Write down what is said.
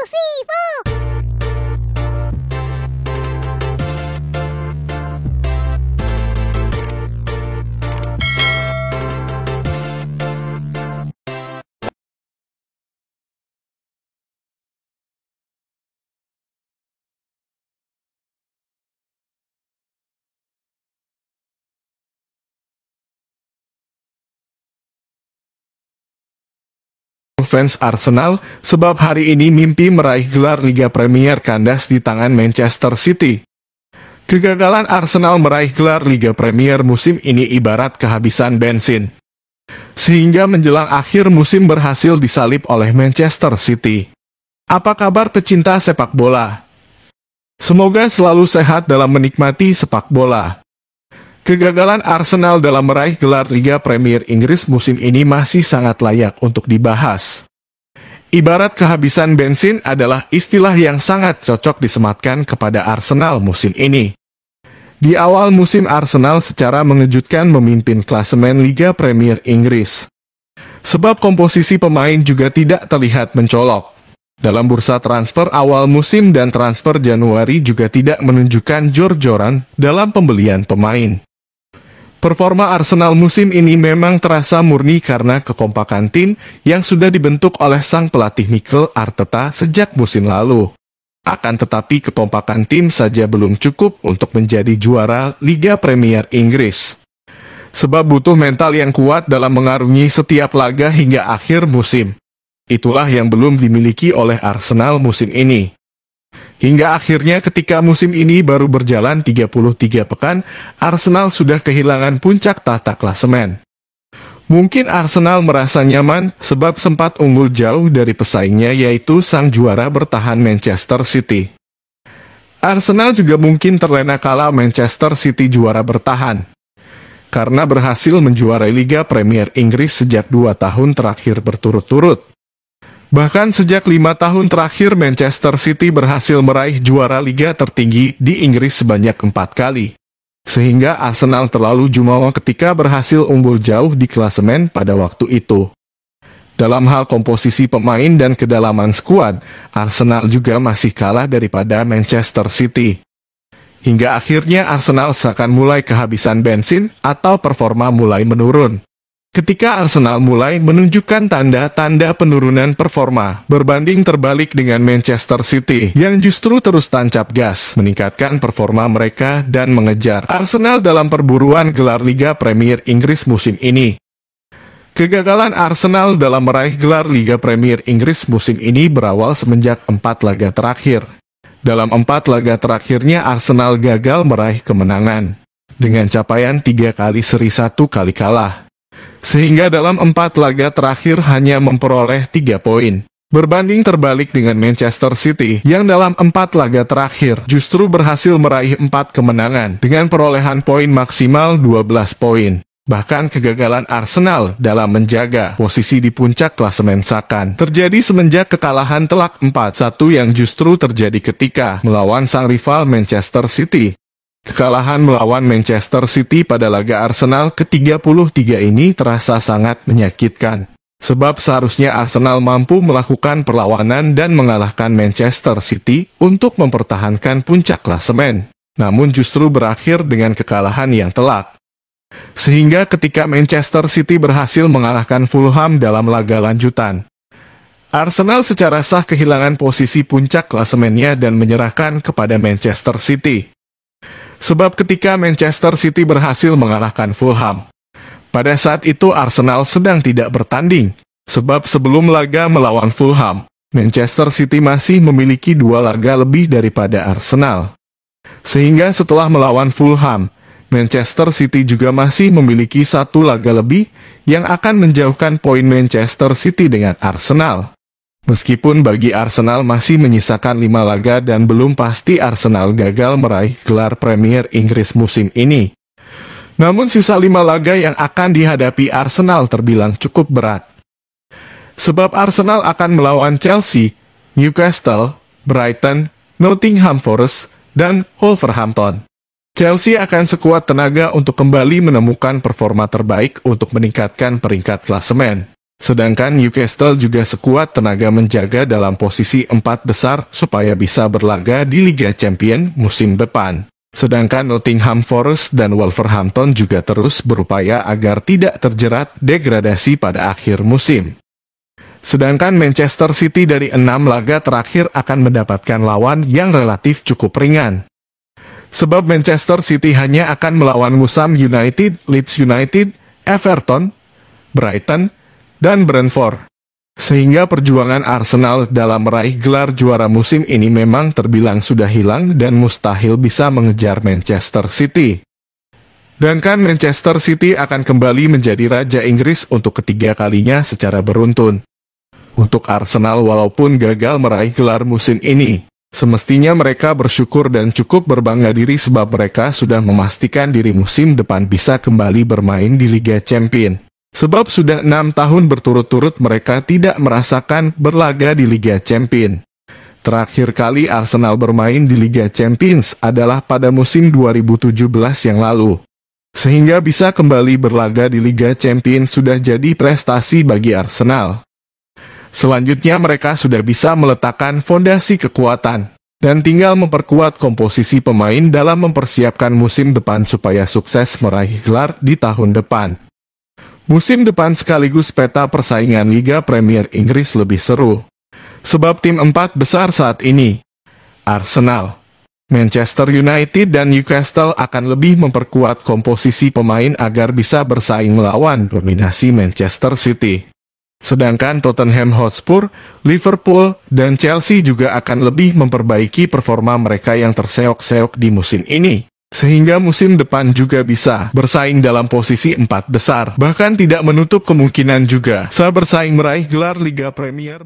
three, four. Fans Arsenal, sebab hari ini mimpi meraih gelar Liga Premier kandas di tangan Manchester City. Kegagalan Arsenal meraih gelar Liga Premier musim ini ibarat kehabisan bensin. Sehingga menjelang akhir musim berhasil disalip oleh Manchester City. Apa kabar pecinta sepak bola? Semoga selalu sehat dalam menikmati sepak bola. Kegagalan Arsenal dalam meraih gelar Liga Premier Inggris musim ini masih sangat layak untuk dibahas. Ibarat kehabisan bensin adalah istilah yang sangat cocok disematkan kepada Arsenal musim ini. Di awal musim Arsenal secara mengejutkan memimpin klasemen Liga Premier Inggris. Sebab komposisi pemain juga tidak terlihat mencolok. Dalam bursa transfer awal musim dan transfer Januari juga tidak menunjukkan jor-joran dalam pembelian pemain. Performa Arsenal musim ini memang terasa murni karena kekompakan tim yang sudah dibentuk oleh sang pelatih Mikel Arteta sejak musim lalu. Akan tetapi kekompakan tim saja belum cukup untuk menjadi juara Liga Premier Inggris. Sebab butuh mental yang kuat dalam mengarungi setiap laga hingga akhir musim. Itulah yang belum dimiliki oleh Arsenal musim ini. Hingga akhirnya ketika musim ini baru berjalan 33 pekan, Arsenal sudah kehilangan puncak tahta klasemen. Mungkin Arsenal merasa nyaman sebab sempat unggul jauh dari pesaingnya yaitu sang juara bertahan Manchester City. Arsenal juga mungkin terlena kala Manchester City juara bertahan. Karena berhasil menjuarai Liga Premier Inggris sejak 2 tahun terakhir berturut-turut. Bahkan sejak 5 tahun terakhir Manchester City berhasil meraih juara liga tertinggi di Inggris sebanyak 4 kali. Sehingga Arsenal terlalu jumawa ketika berhasil unggul jauh di klasemen pada waktu itu. Dalam hal komposisi pemain dan kedalaman skuad, Arsenal juga masih kalah daripada Manchester City. Hingga akhirnya Arsenal seakan mulai kehabisan bensin atau performa mulai menurun. Ketika Arsenal mulai menunjukkan tanda-tanda penurunan performa, berbanding terbalik dengan Manchester City yang justru terus tancap gas meningkatkan performa mereka dan mengejar Arsenal dalam perburuan gelar Liga Premier Inggris musim ini. Kegagalan Arsenal dalam meraih gelar Liga Premier Inggris musim ini berawal semenjak 4 laga terakhir. Dalam 4 laga terakhirnya Arsenal gagal meraih kemenangan, dengan capaian 3 kali seri 1 kali kalah. Sehingga dalam 4 laga terakhir hanya memperoleh 3 poin. Berbanding terbalik dengan Manchester City yang dalam 4 laga terakhir justru berhasil meraih 4 kemenangan dengan perolehan poin maksimal 12 poin. Bahkan kegagalan Arsenal dalam menjaga posisi di puncak klasemen seakan terjadi semenjak kekalahan telak 4-1 yang justru terjadi ketika melawan sang rival Manchester City. Kekalahan melawan Manchester City pada laga Arsenal ke-33 ini terasa sangat menyakitkan. Sebab seharusnya Arsenal mampu melakukan perlawanan dan mengalahkan Manchester City untuk mempertahankan puncak klasemen. Namun justru berakhir dengan kekalahan yang telak. Sehingga ketika Manchester City berhasil mengalahkan Fulham dalam laga lanjutan, Arsenal secara sah kehilangan posisi puncak klasemennya dan menyerahkan kepada Manchester City. Sebab ketika Manchester City berhasil mengalahkan Fulham, pada saat itu Arsenal sedang tidak bertanding. Sebab sebelum laga melawan Fulham, Manchester City masih memiliki 2 laga lebih daripada Arsenal. Sehingga setelah melawan Fulham, Manchester City juga masih memiliki 1 laga lebih yang akan menjauhkan poin Manchester City dengan Arsenal. Meskipun bagi Arsenal masih menyisakan 5 laga dan belum pasti Arsenal gagal meraih gelar Premier Inggris musim ini. Namun sisa 5 laga yang akan dihadapi Arsenal terbilang cukup berat. Sebab Arsenal akan melawan Chelsea, Newcastle, Brighton, Nottingham Forest, dan Wolverhampton. Chelsea akan sekuat tenaga untuk kembali menemukan performa terbaik untuk meningkatkan peringkat klasemen. Sedangkan Newcastle juga sekuat tenaga menjaga dalam posisi 4 besar supaya bisa berlaga di Liga Champions musim depan. Sedangkan Nottingham Forest dan Wolverhampton juga terus berupaya agar tidak terjerat degradasi pada akhir musim. Sedangkan Manchester City dari 6 laga terakhir akan mendapatkan lawan yang relatif cukup ringan. Sebab Manchester City hanya akan melawan West United, Leeds United, Everton, Brighton, dan Brentford. Sehingga perjuangan Arsenal dalam meraih gelar juara musim ini memang terbilang sudah hilang dan mustahil bisa mengejar Manchester City. Dan kan Manchester City akan kembali menjadi Raja Inggris untuk ketiga kalinya secara beruntun. Untuk Arsenal walaupun gagal meraih gelar musim ini, semestinya mereka bersyukur dan cukup berbangga diri sebab mereka sudah memastikan diri musim depan bisa kembali bermain di Liga Champions. Sebab sudah 6 tahun berturut-turut mereka tidak merasakan berlaga di Liga Champions. Terakhir kali Arsenal bermain di Liga Champions adalah pada musim 2017 yang lalu. Sehingga bisa kembali berlaga di Liga Champions sudah jadi prestasi bagi Arsenal. Selanjutnya mereka sudah bisa meletakkan fondasi kekuatan dan tinggal memperkuat komposisi pemain dalam mempersiapkan musim depan supaya sukses meraih gelar di tahun depan. Musim depan sekaligus peta persaingan Liga Premier Inggris lebih seru. Sebab tim 4 besar saat ini, Arsenal, Manchester United dan Newcastle akan lebih memperkuat komposisi pemain agar bisa bersaing melawan dominasi Manchester City. Sedangkan Tottenham Hotspur, Liverpool, dan Chelsea juga akan lebih memperbaiki performa mereka yang terseok-seok di musim ini. Sehingga musim depan juga bisa bersaing dalam posisi 4 besar. Bahkan tidak menutup kemungkinan juga bisa bersaing meraih gelar Liga Premier.